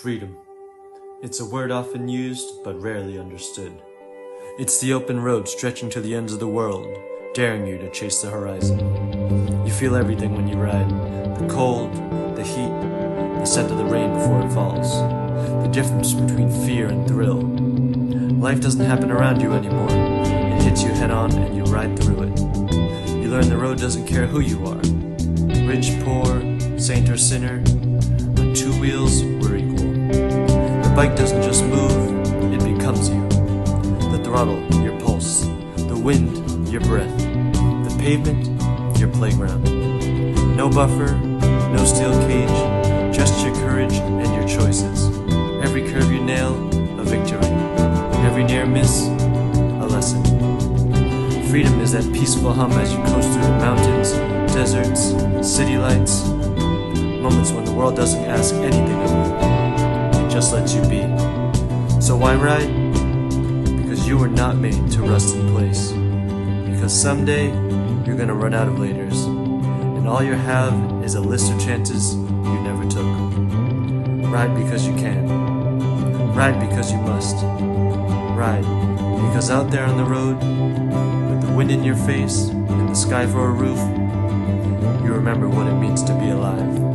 Freedom. It's a word often used, but rarely understood. It's the open road stretching to the ends of the world, daring you to chase the horizon. You feel everything when you ride. The cold, the heat, the scent of the rain before it falls. The difference between fear and thrill. Life doesn't happen around you anymore. It hits you head on and you ride through it. You learn the road doesn't care who you are. Rich, poor, saint or sinner, on two wheels, we're equal. The bike doesn't just move, it becomes you. The throttle, your pulse. The wind, your breath. The pavement, your playground. No buffer, no steel cage, just your courage and your choices. Every curve you nail, a victory. Every near miss, a lesson. Freedom is that peaceful hum as you coast through the mountains, deserts, city lights. Moments when the world doesn't ask anything of you. It just lets you be. So why ride? Because you were not made to rust in place. Because someday, you're gonna run out of laters. And all you have is a list of chances you never took. Ride because you can. Ride because you must. Ride because out there on the road, with the wind in your face and the sky for a roof, you remember what it means to be alive.